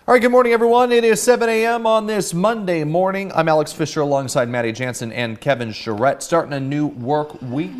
All right, good morning, everyone. It is 7 a.m. on this Monday morning. I'm Alex Fisher alongside Maddie Jansen and Kevin Charette, starting a new work week.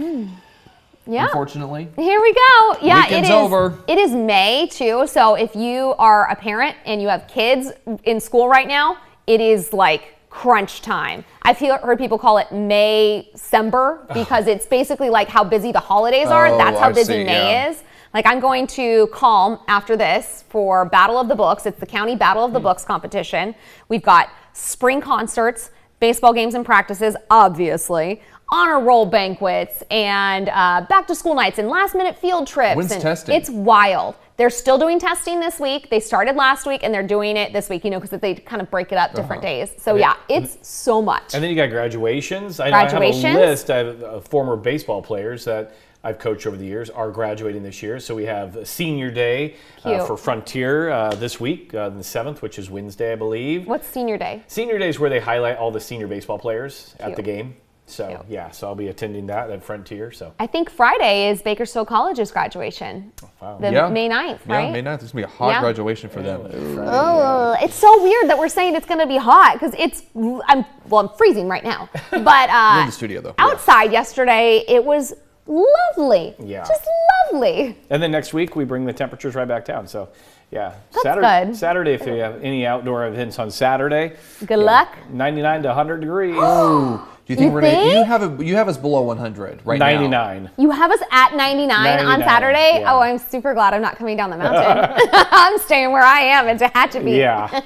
Yeah. Unfortunately. Here we go. Yeah, Weekend's over. It is May, too. So if you are a parent and you have kids in school right now, it is like crunch time. I've heard people call it May-cember because it's basically like how busy the holidays are. That's how busy May is. Like, I'm going to Calm after this for Battle of the Books. It's the County Battle of the Books competition. We've got spring concerts, baseball games and practices, obviously, honor roll banquets, and back to school nights and last minute field trips. When's testing? It's wild. They're still doing testing this week. They started last week and they're doing it this week, because they kind of break it up different days. So yeah, it's so much. And then you got graduations. I have a list. I have former baseball players that I've coached over the years are graduating this year. So we have Senior Day for Frontier this week, the 7th, which is Wednesday, I believe. What's Senior Day? Senior Day is where they highlight all the senior baseball players at the game. So so I'll be attending that at Frontier. So I think Friday is Bakersfield College's graduation. Wow. May 9th, right? Yeah, May 9th. It's going to be a hot graduation for them. Oh, it's so weird that we're saying it's going to be hot because I'm freezing right now. But You're in the studio, though. Outside yesterday, it was lovely. Yeah. Just lovely. And then next week we bring the temperatures right back down. So yeah, That's good. Saturday, if you have any outdoor events on Saturday. Good luck. 99 to 100 degrees. Do you think we're gonna? You have us below 100 right 99. now. 99. You have us at 99 on Saturday? Yeah. Oh, I'm super glad I'm not coming down the mountain. I'm staying where I am in Tehachapi. Yeah.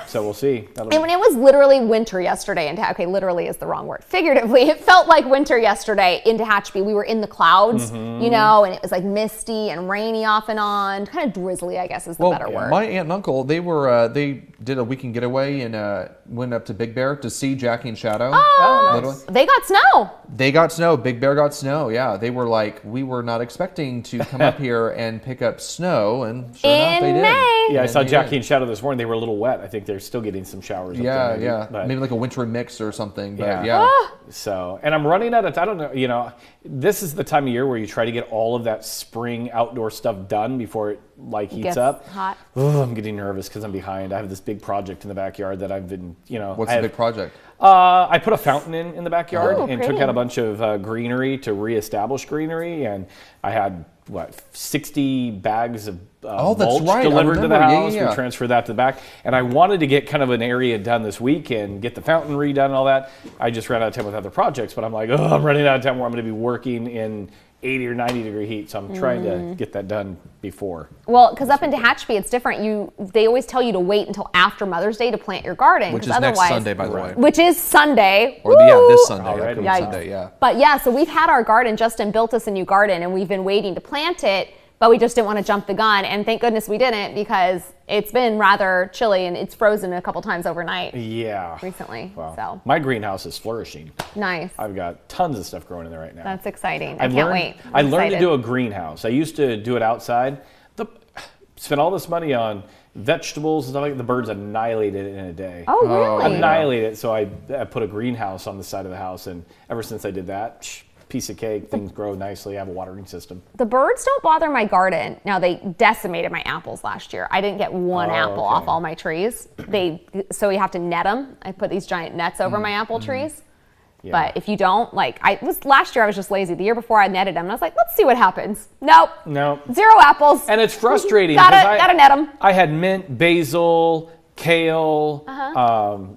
So we'll see. And when it was literally winter yesterday in Tehachapi, literally is the wrong word. Figuratively, it felt like winter yesterday in Tehachapi. We were in the clouds, and it was like misty and rainy off and on. Kind of drizzly, I guess is the better word. My aunt and uncle, they did a weekend getaway and went up to Big Bear to see Jackie and Shadow. Oh, nice. They got snow. They got snow. Big Bear got snow. Yeah, they were like, we were not expecting to come up here and pick up snow, and sure enough, they did. May. Yeah, I saw Jackie and Shadow this morning. They were a little wet. I think they're still getting some showers. Yeah, up there, maybe, maybe like a wintry mix or something. But So, and I'm running out of. I don't know. This is the time of year where you try to get all of that spring outdoor stuff done before it heats up. Hot. Oh, I'm getting nervous because I'm behind. I have this big project in the backyard that I've been. What's the big project? I put a fountain in the backyard and pretty. took out a bunch of greenery to reestablish greenery, and I had 60 bags of mulch delivered to the house. Yeah. We transferred that to the back, and I wanted to get kind of an area done this week and get the fountain redone and all that. I just ran out of time with other projects, but I'm like, I'm running out of time where I'm going to be working in 80 or 90 degree heat, so I'm trying to get that done before. Well, because up in Tehachapi, it's different. They always tell you to wait until after Mother's Day to plant your garden. Which is next Sunday, by the way. Which is Sunday. Or this Sunday. Already. Sunday, yeah. But yeah, so we've had our garden. Justin built us a new garden, and we've been waiting to plant it, but we just didn't want to jump the gun. And thank goodness we didn't, because it's been rather chilly and it's frozen a couple times overnight. Yeah. Recently. Wow. So my greenhouse is flourishing. nice. I've got tons of stuff growing in there right now. That's exciting. I can't wait. I learned to do a greenhouse. I used to do it outside. Spent all this money on vegetables and stuff like that. The birds annihilated it in a day. Oh, really? Annihilate it. So I put a greenhouse on the side of the house, and ever since I did that, piece of cake, things grow nicely. I have a watering system. The birds don't bother my garden. Now, they decimated my apples last year. I didn't get one apple off all my trees. So you have to net them. I put these giant nets over my apple trees. Yeah. But if you don't, last year I was just lazy. The year before I netted them, and I was like, let's see what happens. Nope. 0 apples. And it's frustrating. gotta net them. I had mint, basil, kale,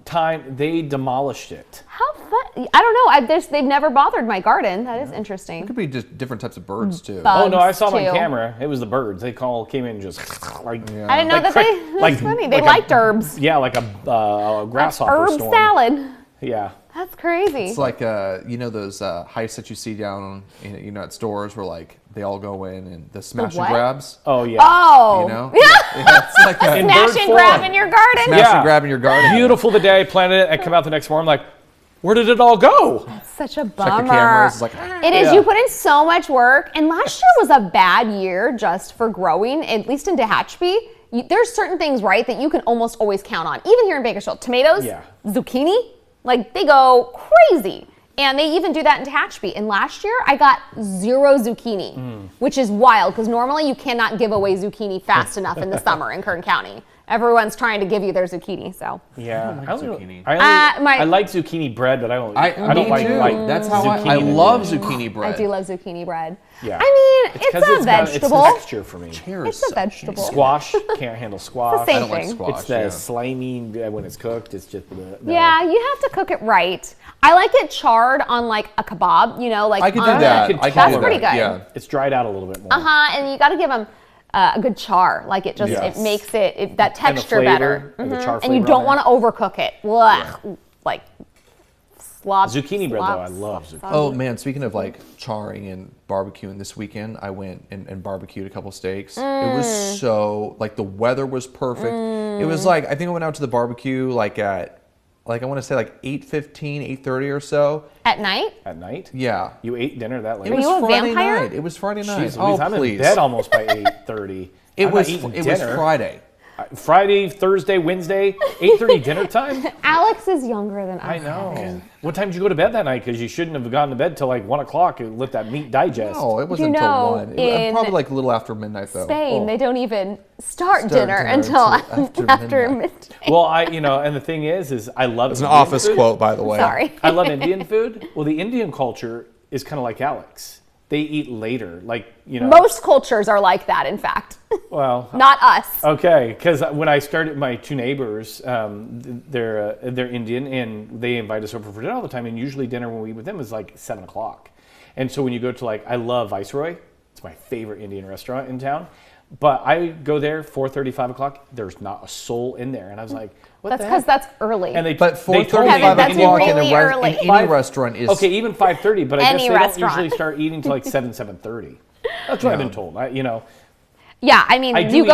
thyme. They demolished it. How fun. I don't know. They've never bothered my garden. That is interesting. It could be just different types of birds, too. Bugs, oh, no, I saw them on camera. It was the birds. They came in and just I didn't know that's funny. They liked herbs. Yeah, like a grasshopper herb storm. salad. Yeah. That's crazy. It's like those heists that you see down at stores where they all go in and the smash and grabs. Oh yeah. Oh. Yeah, it's like a smash and grab in your garden. Smash and grab in your garden. Beautiful the day I planted it. I come out the next morning, I'm like, where did it all go? That's such a bummer. Check the cameras. It's like, it is. You put in so much work, and last year was a bad year just for growing. At least in Tehachapi, there's certain things that you can almost always count on. Even here in Bakersfield, tomatoes, zucchini. They go crazy. And they even do that in Tehachapi. And last year, I got 0 zucchini, which is wild because normally you cannot give away zucchini fast enough in the summer in Kern County. Everyone's trying to give you their zucchini, so. Yeah, I like zucchini. I like zucchini bread, but I don't Me like too. That's how zucchini I in love general. zucchini bread. I do love zucchini bread. Yeah. I mean, it's 'cause a vegetable. It's texture for me. It's a vegetable. Squash, can't handle squash. same I don't like thing. squash. It's the yeah. slimy when it's cooked. It's just no. Yeah, you have to cook it right. I like it charred on like a kebab, you know, like I could do on that. could I could That's do pretty that. good. Yeah. It's dried out a little bit more. and you got to give them a good char. Like it just Yes. it makes it that And the texture better. flavor, and the char And you flavor don't on want to overcook it. Blah, like slop. Zucchini bread, though, slop, I love slop, zucchini. Oh man, speaking of like charring and barbecuing, this weekend I went and barbecued a couple steaks. It was so like the weather was perfect. It was like I think I went out to the barbecue like at I want to say like 8:15, 8:30 or so. At night? At night? Yeah. You ate dinner that late? It was you a Friday vampire? night. It was Friday night. Jeez, Oh, Louise, I'm in please. bed almost by 8:30. It I'm was not eating it was dinner. Friday. Friday, Thursday, Wednesday, 8:30 dinner time? Alex is younger than I us. know. What time did you go to bed that night? Because you shouldn't have gone to bed till like 1 o'clock and let that meat digest. No, it wasn't You until know, 1. in Probably like a little after midnight though. Spain, Oh. they don't even start Start dinner dinner until until after midnight. midnight. Well, and the thing is I love It's an Indian office food. quote, by the way. Sorry. I love Indian food. Well, the Indian culture is kind of like Alex. They eat later, like, Most cultures are like that, in fact. Well, Not us. okay, because when I started, my two neighbors, they're Indian, and they invite us over for dinner all the time. And usually dinner when we eat with them is like 7 o'clock. And so when you go to I love Viceroy. It's my favorite Indian restaurant in town. But I go there 4:30, 5 o'clock. There's not a soul in there, and I was like, "What That's the because heck?" that's early. And But they told 4:30, me Kevin, 5 that's o'clock in, really early. in any Five- restaurant is Okay, even 5:30, but I guess Any they restaurant. don't usually start eating till like 7:30. That's what I've been told. yeah, I mean, I do you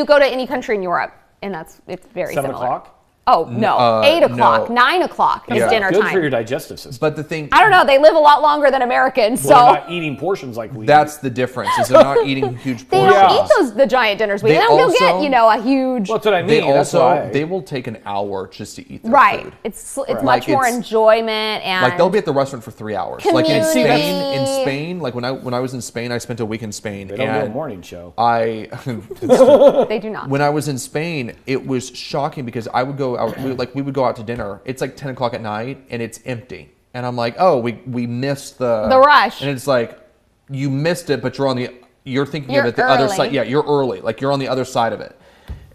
go to any country in Europe, and it's very 7 similar. o'clock. Oh no, 8 o'clock, no. 9 o'clock is Yeah. dinner Good time. for your digestive system. But the thing I don't know. They live a lot longer than Americans, Well, they're so not eating portions like we. that's the difference. Is they're not eating huge they portions. don't eat the giant dinners. They They don't go also- get a huge. Well, that's what I mean. They That's also why. they will take an hour just to eat their Right. food. It's Like, much more it's- enjoyment and Like they'll be at the restaurant for 3 hours. Like in Community. Spain, like when I was in Spain, I spent a week in Spain, They don't do a and morning show. I they do not. when I was in Spain, it was shocking because I would go out, we would go out to dinner. It's like 10 o'clock at night and it's empty, and I'm like, oh, we missed the rush. and it's like you missed it, but you're thinking You're of it the other early. side. Yeah, you're early, like you're on the other side of it.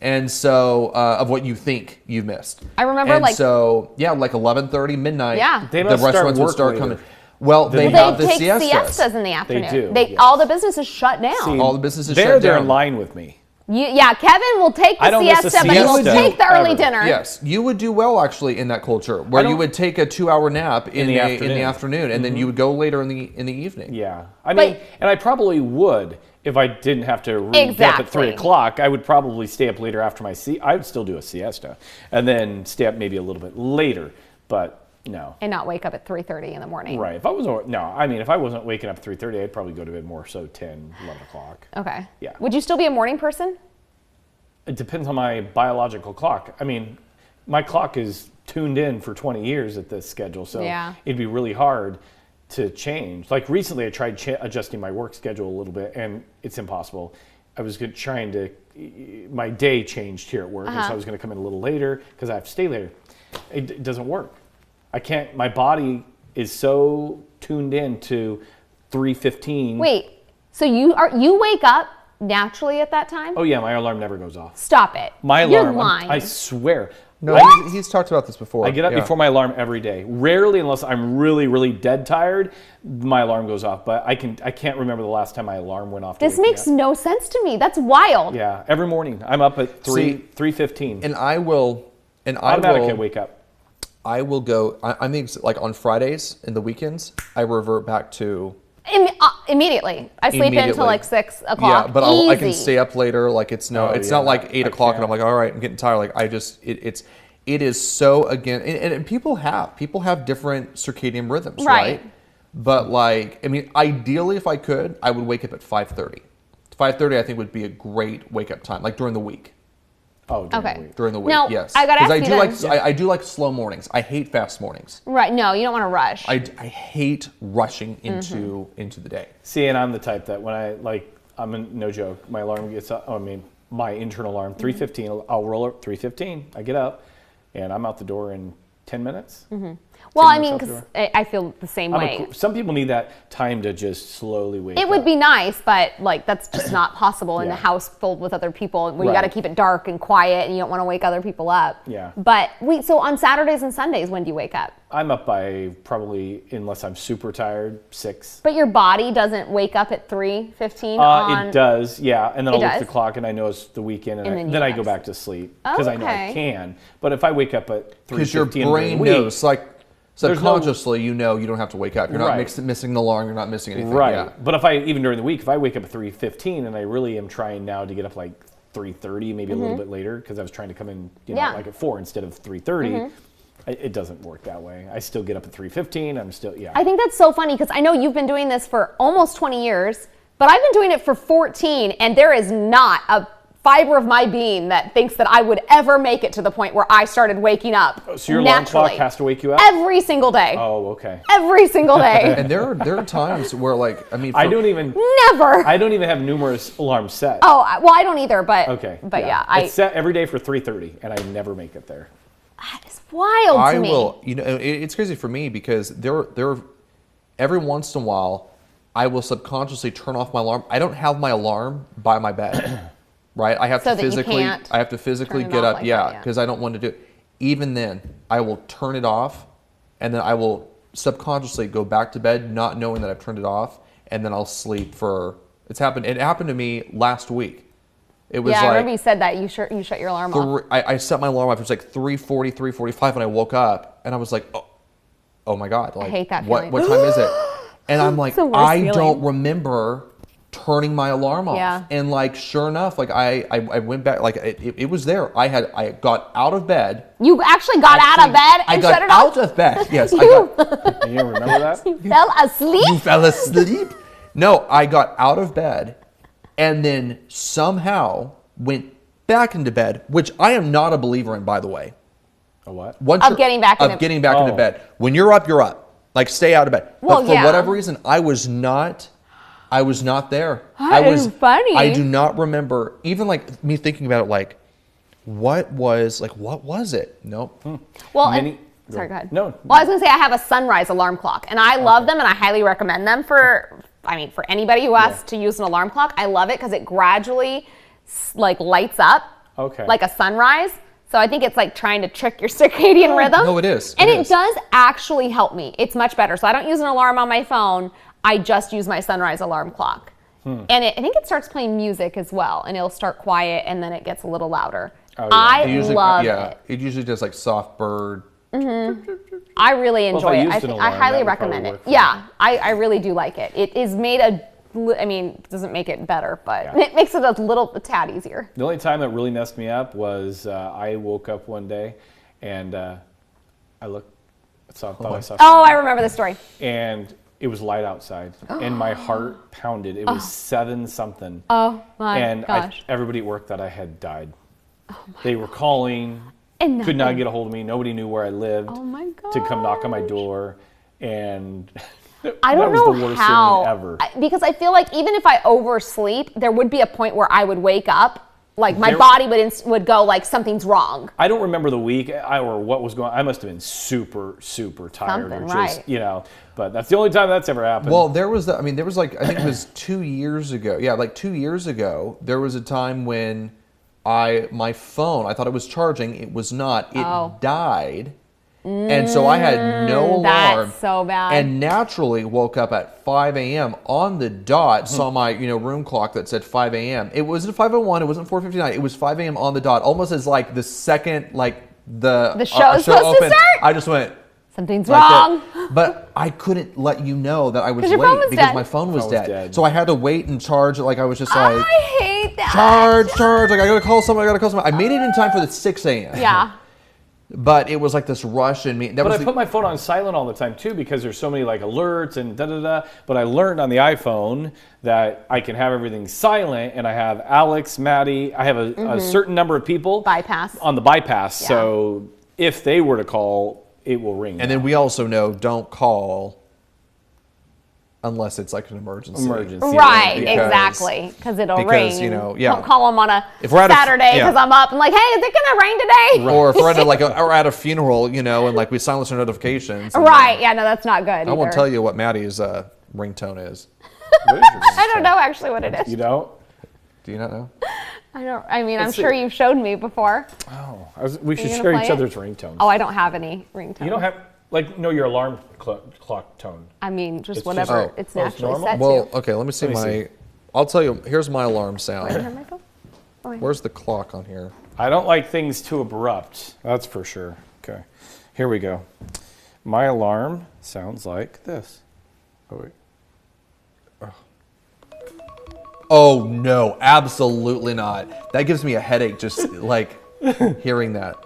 And so of what you think you missed. I remember, and like- so yeah, like 11:30 midnight. Yeah. They the must start restaurants would work start later. coming. Well, they Well, have they the take siestas. siestas in the afternoon. do, yes. All the businesses shut down. See, All the businesses they're shut they're down. in line with me. Yeah, Kevin will take the I don't miss a siesta, but he will siesta take the early ever. dinner. Yes, you would do well actually in that culture where I you don't- would take a 2-hour nap in the the afternoon. afternoon, and then you would go later in the evening. Yeah, I mean, and I probably would if I didn't have to get up at 3 Exactly. o'clock. I would probably stay up later after my I would still do a siesta, and then stay up maybe a little bit later. But no, And not wake up at 3:30 in the morning. right? If I wasn't waking up at 3:30, I'd probably go to bed more so 10, 11 o'clock. Okay. Yeah. Would you still be a morning person? It depends on my biological clock. I mean, my clock is tuned in for 20 years at this schedule, so Yeah. it'd be really hard to change. Like recently, I tried adjusting my work schedule a little bit, and it's impossible. I was trying to, my day changed here at work, and so I was going to come in a little later because I have to stay later. It doesn't work. I can't. My body is so tuned in to 3:15. Wait. So you wake up naturally at that time? Oh yeah, my alarm never goes off. Stop it. My You're alarm. lying. I swear. No, he's talked about this before. I get up Yeah. before my alarm every day. Rarely, unless I'm really, really dead tired, my alarm goes off. But I can't remember the last time my alarm went off. to This wake me makes up. no sense to me. That's wild. Yeah, every morning I'm up at See, 3:15. And I will Automatically wake up. I will go. I mean, like on Fridays and the weekends, I revert back to Immediately. I sleep Immediately. until like 6 o'clock. yeah. But I can Easy. stay up later. Like it's Oh, it's yeah, not like 8 I o'clock and I'm can't. like, all right, I'm getting tired. Like it is so again, and people have different circadian rhythms, Right. right? But like, I mean, ideally, if I could, I would wake up at 5:30. 5:30, I think, would be a great wake up time, like during the week. Oh, during Okay. the week. During the week, Now, yes. I gotta 'Cause ask you then. I do like slow mornings. I hate fast mornings. Right. No, you don't want to rush. I hate rushing Mm-hmm. into the day. See, and I'm the type that when I'm in, no joke, my alarm gets up. I mean, my internal alarm, 3:15. I'll roll up 3:15. I get up, and I'm out the door in 10 minutes. Well, I 10 mean, minutes out the because I feel the same way. Some people need that time to just slowly wake up. It would be nice, but like that's just not possible in Yeah. a house filled with other people where you got to Right. keep it dark and quiet and you don't want to wake other people up. Yeah. But so on Saturdays and Sundays, when do you wake up? I'm up by probably, unless I'm super tired, 6. But your body doesn't wake up at 3:15 on. It does, yeah. And then It I'll look at does? the clock and I know it's the weekend, and, And then you then I go go back back to sleep because I know I Okay. can. But if I wake up at 3:15 Because your during the brain week, knows, like There's no- subconsciously, you know you don't have to wake up. You're not Right. missing an alarm. You're not missing anything. right? Yeah. But if I even during the week, if I wake up at 3:15 and I really am trying now to get up like 3:30, maybe a little bit later because I was trying to come in, Yeah. like at 4 instead of 3:30. It doesn't work that way. I still get up at 3:15. I'm still I think that's so funny because I know you've been doing this for almost 20 years, but I've been doing it for 14, and there is not a fiber of my being that thinks that I would ever make it to the point where I started waking up So your alarm naturally clock has to wake you up? every single day. Oh, okay. Every single day. And there are times where, like, I mean, I don't even Never. I don't even have numerous alarms set. Oh, well, I don't either, but Okay. But yeah, it's set every day for 3:30, and I never make it there. it's wild to I me. will. You know, it's crazy for me because there every once in a while, I will subconsciously turn off my alarm. I don't have my alarm by my bed, right? I have So to that you physically. can't I have to physically turn it get off up, like yeah, that, yeah. because I don't want to do it. Even then, I will turn it off, and then I will subconsciously go back to bed, not knowing that I've turned it off, and then I'll sleep for. It's happened. It happened to me last week. It was Yeah, I like remember you said that. You shut your alarm off. I set my alarm off. It was like 3:40, 3:45, and I woke up and I was like, oh my god! Like, hate that what feeling. time is it? And I'm like, the worst I feeling. don't remember turning my alarm off. Yeah. And like, sure enough, like I went back. Like it was there. I got out of bed. You actually got out of bed and I got shut it off? out of bed. Yes, I got. You remember that? You fell asleep? You fell asleep? No, I got out of bed and then somehow went back into bed, which I am not a believer in, by the way. A what? Once Of you're- getting back into- of getting back into Oh. bed. When you're up, you're up. Like, stay out of bed. Well, But for yeah. whatever reason, I was not there. That I was is funny. I do not remember even like me thinking about it. Like, what was it? Nope. Well, Many- sorry, go ahead. No. Well, I was going to say I have a sunrise alarm clock, and I love them, and I highly recommend them for anybody who has to use an alarm clock. I love it because it gradually like lights up Okay. like a sunrise. So I think it's like trying to trick your circadian rhythm. No, it is. And It it is. does actually help me. It's much better. So I don't use an alarm on my phone. I just use my sunrise alarm clock. And I think it starts playing music as well, and it'll start quiet, and then it gets a little louder. Oh, yeah. I It usually, love yeah, it. it usually does like soft bird. I really if enjoy I it. used I an think alarm, I highly that would recommend probably it. work for me. Yeah, I really do like it. It is made it doesn't make it better, but Yeah. it makes it a tad easier. The only time that really messed me up was I woke up one day and I looked, thought I saw Oh, I remember this story. and it was light outside, and my heart pounded. It was 7 something. Oh my and gosh. everybody at work thought I had died. They were calling, And could not nothing. get a hold of me. Nobody knew where I lived Oh my to come knock on my gosh. door, and I don't that was know the worst how. feeling ever. Because I feel like even if I oversleep, there would be a point where I would wake up, like my There- body would go like something's wrong. I don't remember the week or what was going on. I must have been super, super tired Something, or just, right. but that's the only time that's ever happened. Well, there was I think it was 2 years ago. Yeah, like 2 years ago, there was a time when my phone, I thought it was charging. It was not. It Oh. died. And so I had no That's alarm. so bad. And naturally woke up at 5 a.m. on the dot, saw my room clock that said 5 a.m. It wasn't 5:01, it wasn't 4:59, it was 5 a.m. on the dot, almost as like the second the show is supposed to start? I just went Something's like that. wrong. But I couldn't let you know that I was 'Cause late your phone was because dead. my phone was Phone was dead. dead. So I had to wait and charge it. Like I was just like, I hate that. charge. Like I gotta call someone. I made it in time for the 6 a.m. Yeah. But it was like this rush in me. That But was I the- put my phone on silent all the time too because there's so many like alerts and da-da-da. But I learned on the iPhone that I can have everything silent, and I have Alex, Maddie. I have a certain number of people Bypass. on the bypass. Yeah. So if they were to call, it will ring. And then we also know don't call unless it's like an emergency. Emergency. Right, Because- exactly, because it'll because, rain. you know, yeah. Don't call them on a If we're at a- Saturday because yeah. I'm up and like, hey, is it gonna rain today? Or if we're at or at a funeral, you know, and like we silence our notifications. and Right, yeah, no, that's not good. I won't tell you what Maddie's ringtone is. What is your I don't know actually what it is. You don't? Do you not know? I don't. I mean, I'm Let's sure see. you've showed me before. Oh, we should you gonna share play each it? other's ringtones. Oh, I don't have any ringtone. You don't have your alarm clock tone. I mean, just It's whatever just- it's oh, it's naturally normal? set Well, to. okay, let me see Let me my. see. I'll tell you. Here's my alarm You sound. have my phone? Oh, wait. Where's the clock on here? I don't like things too abrupt. That's for sure. Okay, here we go. My alarm sounds like this. Oh wait. Oh no, absolutely not. That gives me a headache just like hearing that.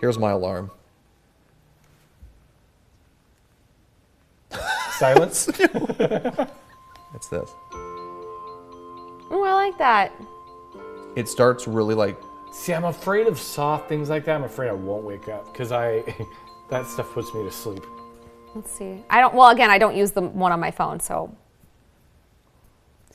Here's my alarm. Silence. It's this. Oh, I like that. It starts really like See, I'm afraid of soft things like that. I'm afraid I won't wake up because that stuff puts me to sleep. Let's see. I don't. Well, again, I don't use the one on my phone, so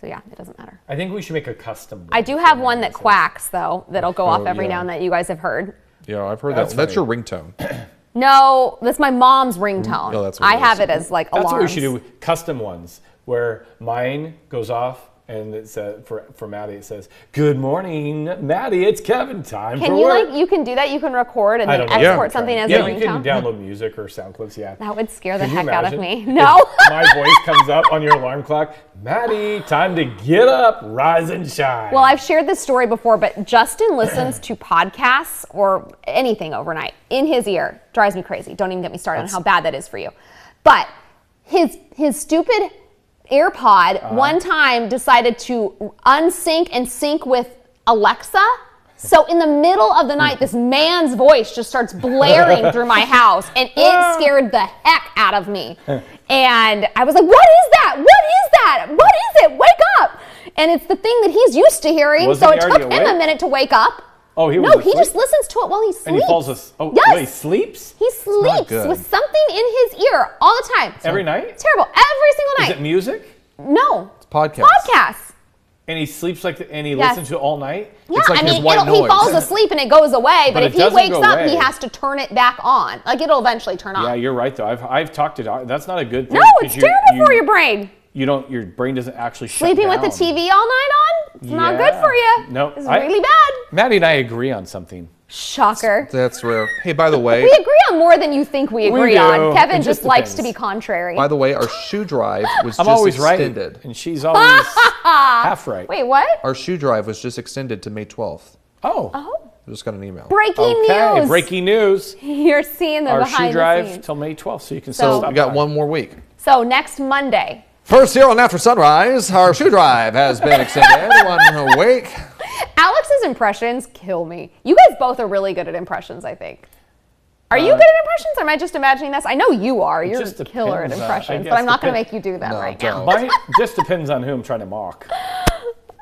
yeah, it doesn't matter. I think we should make a custom one. I do have one that quacks though, that'll go off every yeah. now and then. You guys have heard. yeah, I've heard That's that. That's your funny. ringtone. No, that's my mom's ringtone. Oh, that's what I it have is. it as like That's alarms. what we should do. Custom ones where mine goes off and it says for Maddie it says, "Good morning, Maddie. It's Kevin time Can for you work." like you can do that? You can record and I then don't know. export something as a yeah, you can ringtone. download music or sound clips. Yeah. That would scare the Can you heck out of imagine me. No. if my voice comes up on your alarm clock. Maddie, time to get up, rise and shine. Well, I've shared this story before, but Justin listens to podcasts or anything overnight in his ear. Drives me crazy. Don't even get me started on how bad that is for you. But his stupid AirPod one time decided to unsync and sync with Alexa. So in the middle of the night, this man's voice just starts blaring through my house, and it scared the heck out of me. And I was like, "What is that? What is that? What is it? Wake up!" And it's the thing that he's used to hearing, Wasn't so he it took already him a awake? minute to wake up. Oh, he was No, he asleep? just listens to it while he sleeps. and he falls asleep. Oh, Yes. wait, he sleeps He sleeps good. with something in his ear all the time. every night. It's terrible. Every single Is night. it music? No. Podcast. Podcasts. And he sleeps and he Yes. listens to it all night. Yeah, It's like I his mean, white he noise. falls asleep and it goes away, but But if it he doesn't wakes go up, he away. has to turn it back on. Like it'll eventually turn on. Yeah, you're right though. I've talked to doc. That's not a good thing. No, 'cause it's terrible for your brain. You don't. Your brain doesn't actually shut Sleeping with the down. TV all night on? It's not good Yeah. for you. No, It's I- really bad. Maddie and I agree on something. Shocker. That's rare. Hey, by the way, We agree on more than you think we agree do. on. Kevin It just just likes to depends. be contrary. by the way, our shoe drive was I'm just always extended. right, and she's always half right. Wait, what? Our shoe drive was just extended to May 12th. Oh. I just got an email. Breaking Okay. news. Breaking news. You're seeing the Our behind shoe the drive scenes. till May 12th, so you can So- still So stop we got by. one more week. So next Monday, First here on After Sunrise, our shoe drive has been extended 1 week. Alex's impressions kill me. You guys both are really good at impressions, I think. Are you good at impressions, or am I just imagining this? I know you are. You're just a killer at depends, I impressions, guess but I'm not going to depends. make you do that No, right don't. Mine just depends on who I'm trying to mock.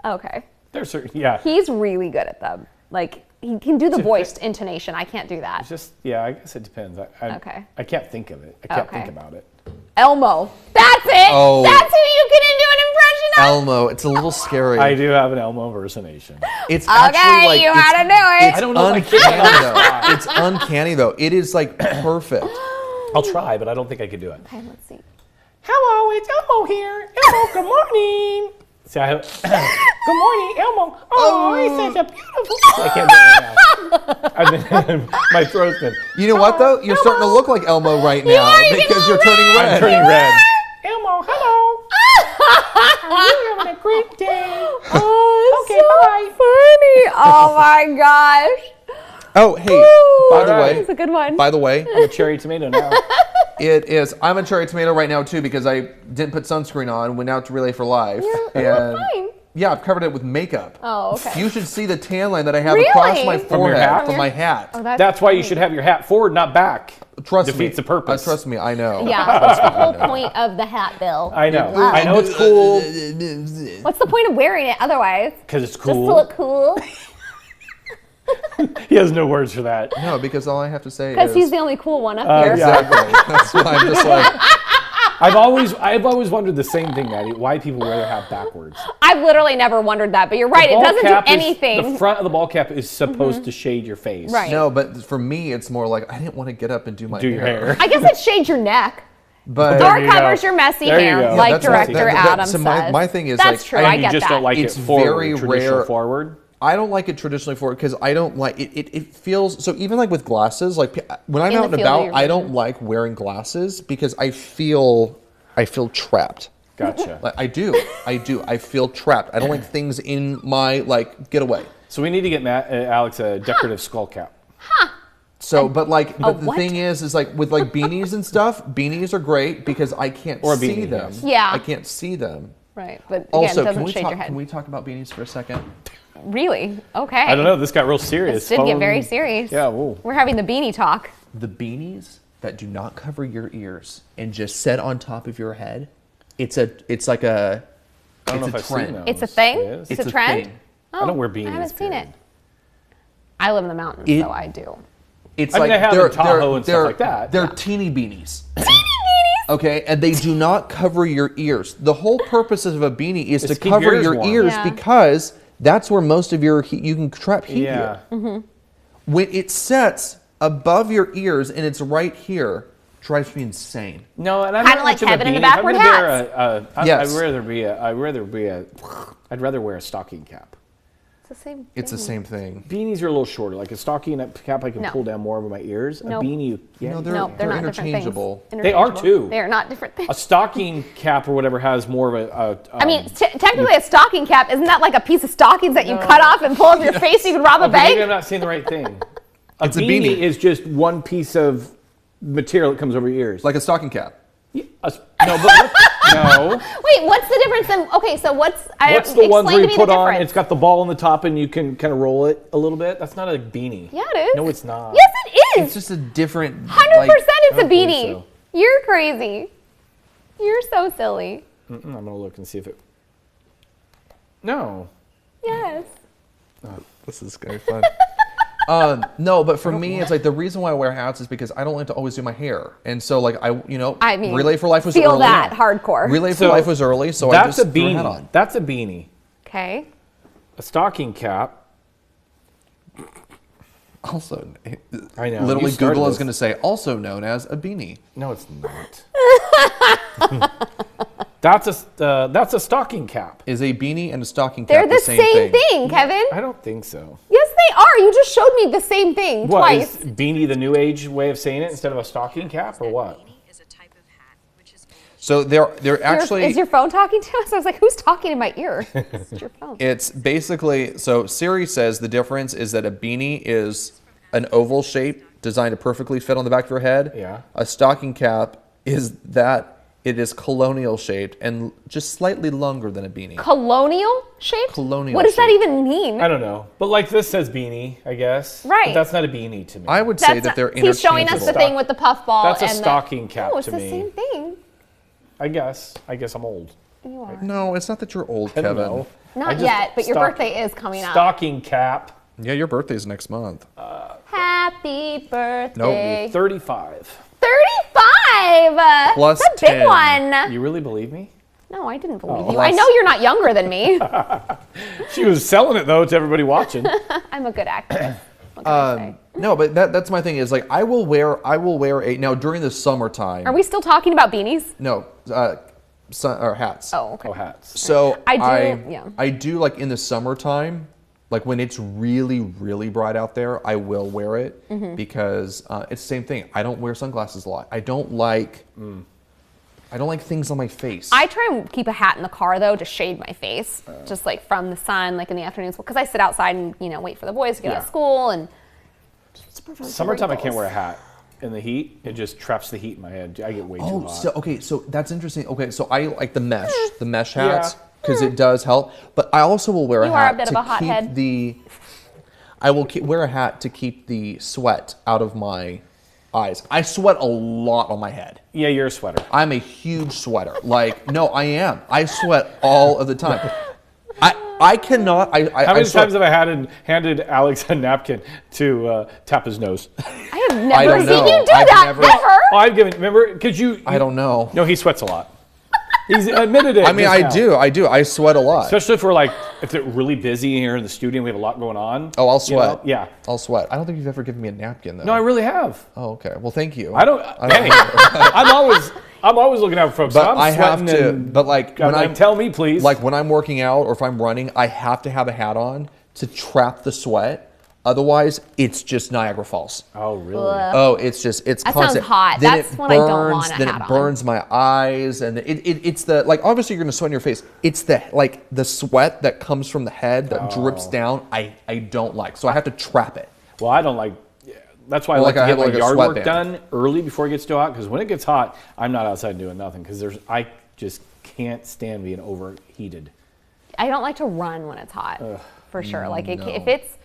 now. Okay. There's certain, yeah. He's really good at them. Like, he can do the voiced intonation. I can't do that. Just yeah, I guess it depends. Okay. I can't think of it. I can't Okay. think about it. Elmo. That's it. Oh. That's who you can do an impression of. Elmo, it's a little scary. I do have an Elmo impersonation. It's Okay, actually like you it's, gotta do it. It's I don't know if I uncanny can. though. It's uncanny though. It is like perfect. I'll try, but I don't think I could do it. Okay, let's see. Hello, it's Elmo here. Elmo, good morning. See, I have, good morning, Elmo. Oh, he's such a beautiful. I can't do it now. I've been, my throat's been. You know what though? You're starting to look like Elmo right now are, you because can you're turning already. red. I'm turning red. Elmo, hello. Are you having a great day? Oh, Okay, so funny. Oh my gosh. Oh, hey, by the Alright. way, That's a good one. by the way, I'm a cherry tomato now. it is. I'm a cherry tomato right now too because I didn't put sunscreen on. Went out to Relay for Life. You're fine. Yeah, I've covered it with makeup. Oh, okay. You should see the tan line that I have Really? across my From your forehead hat? from my hat. Oh, That's why you should have your hat forward, not back. Trust me. Defeats the purpose. Trust me, I know. Yeah, that's the whole point of the hat, Bill. I know. Wow. I know it's cool What's the point of wearing it otherwise? because it's Just to cool. look cool? He has no words for that. No, because all I have to say Because is he's the only cool one up here. yeah. exactly. That's why I'm just like I've always wondered the same thing, Maddie. Why people wear their hat backwards. I've literally never wondered that, but you're right. It Ball doesn't do cap is- anything. The front of the ball cap is supposed to shade your face. Right. No, but for me, it's more like I didn't want to get up and do my Do your hair. I guess it shades your neck. But Or There you covers go. your messy There you hair, go. like that's right. director Adam so says. my thing is, that's like, true. I- I And you get just that. don't like It's it forward, very traditional rare. forward. I don't like it traditionally forward because I don't like it. It feels so. Even like with glasses, like when I'm In out the and field of about, your I don't vision. like wearing glasses because I feel trapped. Gotcha. Like I do. I feel trapped. I don't like things in my like get away. So we need to get Alex a decorative skull cap. So, but like, but the what? thing is like with like beanies and stuff, beanies are great because I can't Or a see beanie, them. yes. Yeah. I can't see them. Right, but again, Also, it doesn't can we shade talk? your head. Can we talk about beanies for a second? Really? Okay. I don't know. This got real serious. This did get very serious. Yeah, whoa. We're having the beanie talk. The beanies that do not cover your ears and just set on top of your head. It's like a. I don't know it's if a I've seen trend. those. It's a thing? It is? It's It's a a trend? thing. Oh, I don't wear beanies, I haven't seen it. period. I live in the mountains, It- so I do. It's I mean, like I have they're in Tahoe and stuff they're- like that. They're Yeah. teeny beanies. Okay, and they do not cover your ears. The whole purpose of a beanie is to to keep cover your ears your warm. ears Yeah. because that's where most of your heat, you can trap heat Yeah. here. When it sets above your ears and it's right here, drives me insane. No, and I'm Kinda not like much of a Kevin in the beanie. If I'm backward gonna wear hats. Yes. I'd rather wear a stocking cap. It's the same. It's the thing. same thing. Beanies are a little shorter. Like a stocking cap, I can No. pull down more over my ears. Nope. A beanie, No, they're No, they're not different interchangeable. things. They are Interchangeable. too. They are not different things. a stocking cap or whatever has more of a. I mean, technically, a stocking cap isn't that like a piece of stockings that you cut off and pull over your face so you can rob a okay, maybe I'm bank? not saying the right thing. It's a beanie beanie. is just one piece of material that comes over your ears. Like a stocking cap. no, but no. Wait, what's the difference? Okay, so what's What's the ones where explain to you me put the on? difference. It's got the ball on the top, and you can kind of roll it a little bit. That's not a beanie. Yeah, it is. No, it's not. Yes, it It's is. just a different. 100% like- it's a I don't believe beanie. so. You're crazy. You're so silly. I'm gonna look and see if it. No. Yes. This is kind of fun. No, but for me, it's like the reason why I wear hats is because I don't like to always do my hair, and so like I mean, Relay for Life was feel early. that hardcore. Relay for So, Life was early, so I That's just a threw a hat beanie. on. That's a beanie. Okay. A stocking cap. Also, I know, literally you started Google is this. going to say also known as a beanie. No, it's not. That's a stocking cap. Is a beanie and a stocking They're cap the same thing, Kevin. I don't think so. Yes, they are. You just showed me the same thing What twice. is beanie the new age way of saying it instead of a stocking cap or what? Is a type of hat which is made So they're actually Is your phone talking to us? I was like, who's talking in my ear? It's your phone. it's basically so Siri says the difference is that a beanie is an oval shape designed to perfectly fit on the back of your head. Yeah. A stocking cap is that it is colonial shaped and just slightly longer than a beanie. Colonial shaped? Colonial What does that shaped. even mean? I don't know. But like this says beanie, I guess. Right. But that's not a beanie to me. I would say that not- they're He's showing us the interchangeable. thing with the puffball. That's a and stocking cap No, it's to the me. same thing. I guess I'm old. You are. No, it's not that you're old, I don't Kevin. know. I Not just- yet, but your stock- birthday is coming up. Stocking cap. Yeah, your birthday's next month. Happy birthday. 35. 35! Plus That's a big 10. one. You really believe me? No, I didn't believe Oh, you. I know you're not younger than me. She was selling it though to everybody watching. I'm a good actress. What can I say? No, but that's my thing is like I will wear a now during the summertime. Are we still talking about beanies? No, or hats. Oh, okay. Oh, hats. So I do, yeah. I do like in the summertime, like when it's really, really bright out there, I will wear it Mm-hmm. because it's the same thing. I don't wear sunglasses a lot. I don't like things on my face. I try and keep a hat in the car though to shade my face, just like from the sun, like in the afternoons, because I sit outside and wait for the boys to get out of Yeah. school and. just prevent Summertime I can't wrinkles. wear a hat. In the heat, it just traps the heat in my head. I get way too Oh, hot. so that's interesting. Okay, so I like the mesh hats because it does help. But I also will wear a You are a hat bit to of a keep hothead. the. I will wear a hat to keep the sweat out of my eyes. I sweat a lot on my head. Yeah, you're a sweater. I'm a huge sweater. Like, no, I am. I sweat all of the time. I cannot. How many times have I handed Alex a napkin to tap his nose? I have I never don't seen know. you do I've that. never- Never. Oh, I've given. Remember, because you. I don't know. No, he sweats a lot. He's admitted it. I mean, just now. I do. I sweat a lot. Especially if we're like, if it's really busy here in the studio and we have a lot going on. Oh, I'll you sweat. know? Yeah. I'll sweat. I don't think you've ever given me a napkin though. No, I really have. Oh, okay. Well, thank you. I don't. Hey, I'm always looking out for folks. But so I'm I have sweating to. and- But like when I tell me, please. like when I'm working out or if I'm running, I have to have a hat on to trap the sweat. Otherwise, it's just Niagara Falls. Oh, really? Oh, it's That sounds constant. hot. Then That's it when I don't burns, want a Then hat it on. burns my eyes, and it's the like. Obviously, you're gonna sweat in your face. It's the sweat that comes from the head that drips down. I don't like, so I have to trap it. Well, I don't like. That's why I Well, like like I to have get my like a yard work sweatband. done early before it gets too hot. Because when it gets hot, I'm not outside doing nothing. Because I just can't stand being overheated. I don't like to run when it's hot, for sure. Like if it's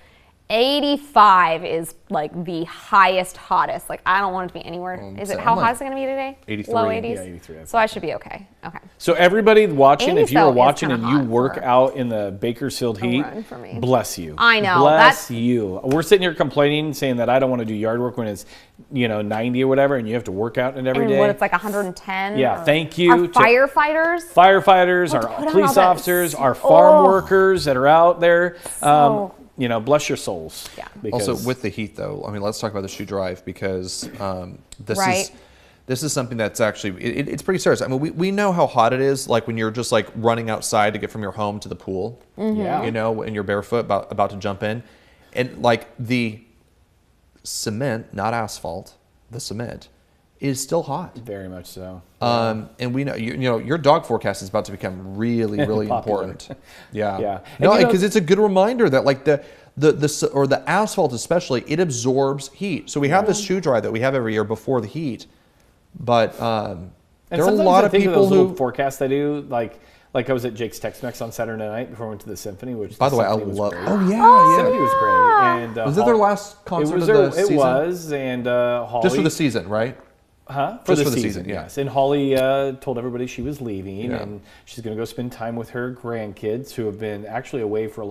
85 is like the highest, hottest. Like I don't want it to be anywhere. Is it so how I'm hot like is it going to be today? 83. Low 80s. Yeah, 83, that's So I should be okay. Okay. So everybody watching, 80s if you are though is watching kinda and you hot work for- out in the Bakersfield heat, run for me. bless you. I know, Bless that's- you. We're sitting here complaining, saying that I don't want to do yard work when it's 90 or whatever, and you have to work out in it every And day. what it's like 110. Yeah, or- thank you Our to- firefighters. Firefighters, Have to our put on police all that officers, our farm oh. workers that are out there. So- Bless your souls. Yeah. Because Also, with the heat, though, I mean, let's talk about the shoe drive because Right. this is something that's actually it's pretty serious. I mean, we know how hot it is, like when you're just like running outside to get from your home to the pool, Yeah. and you're barefoot about to jump in, and like the cement, not asphalt, the cement is still hot. very much so. And we know your dog forecast is about to become really really Popular. important. Yeah, Yeah. No, And because it's a good reminder that like the asphalt especially, it absorbs heat. So we have this shoe dry that we have every year before the heat, but there are a sometimes lot I of think people those little who. forecasts they do, like I was at Jake's Tex-Mex on Saturday night before I went to the Symphony, which By the way, I Symphony was love. great. Oh yeah, Symphony yeah. was great. And Was it their last concert it was of the it season? was, and Holly. Just for the season, right? Huh? Just for the season, yeah. yes. And Holly told everybody she was leaving, Yeah. and she's going to go spend time with her grandkids, who have been actually away for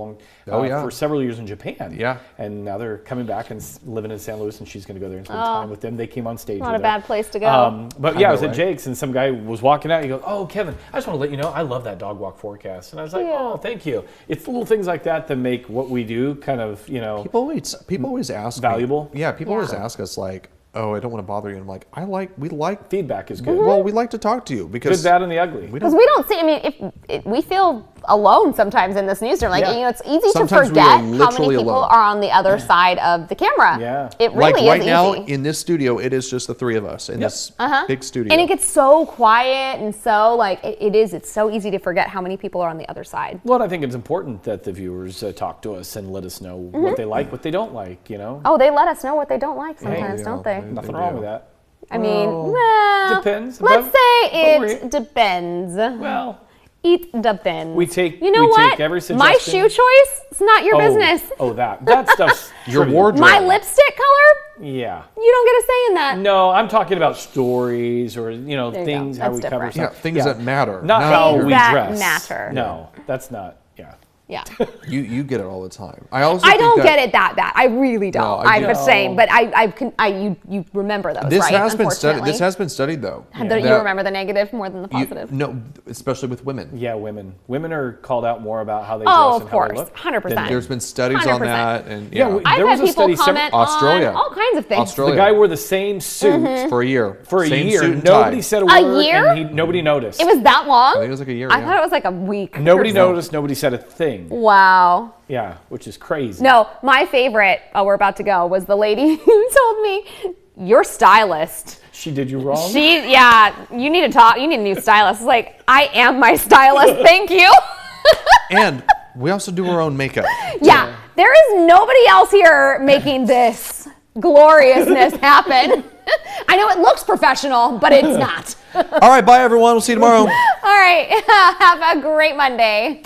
yeah. for several years in Japan. Yeah. And now they're coming back and living in San Luis, and she's going to go there and spend time with them. They came on stage. Not with a her. bad place to go. But yeah, I was know, at right? Jake's, and some guy was walking out. He goes, "Oh, Kevin, I just want to let you know, I love that dog walk forecast." And I was like, Yeah. "Oh, thank you." It's little things like that that make what we do kind of, People always ask me- Valuable? Yeah, people always Yeah. ask us like, "Oh, I don't want to bother you." And I'm like, we like. feedback is good. Well, we like to talk to you because Good, bad, and the ugly. we Because don't. we don't see. I mean, if we feel alone sometimes in this newsroom, like Yeah. it's easy Sometimes to we are forget how many literally people alone. are on the other side of the camera. Yeah. It really Like is right easy. now in this studio, it is just the three of us in this big studio. And it gets so quiet and so like it's so easy to forget how many people are on the other side. Well, I think it's important that the viewers talk to us and let us know what they like, what they don't like. Oh, they let us know what they don't like sometimes, yeah, don't they? Nothing They wrong do. with that. I mean, well, depends. Let's But say we're- it depends. Well, It depends. We take- You know we what? take every My suggestion. shoe choice. It's not your business. that stuff's Your trivial. wardrobe. My lipstick color. Yeah. You don't get a say in that. No, I'm talking about stories or you go. things how That's we cover different. Yeah, stuff. things that matter. Not Not how Things we that dress. matter. No, that's not. Yeah. Yeah. You get it all the time. I also I think don't that get it that bad. I really don't. No, I I'm do. the same, but you remember those, This right? has been studied. Unfortunately. This has been studied though. You That remember the negative more than the positive. No, especially with women. Yeah, women. Women are called out more about how they Oh, dress of and how they course, look. 100%. There's been studies on 100%. that, and Yeah, yeah, I've There had was a people study comment Australia. on all kinds of things. Australia. The guy wore the same suit for a year. for a Same year. suit and Nobody tie. said a A word. year? And nobody noticed. It was that long? I think it was like a year. I yeah. thought it was like a week. Nobody or so. noticed. Nobody said a thing. Wow. Yeah, which is crazy. No, my favorite, we're about to go, was the lady who told me, "You're stylist." She did you wrong. You need to talk. You need a new stylist. It's like, I am my stylist. Thank you. And we also do our own makeup. Yeah, there is nobody else here making this gloriousness happen. I know it looks professional, but it's not. All right, bye everyone. We'll see you tomorrow. All right, have a great Monday.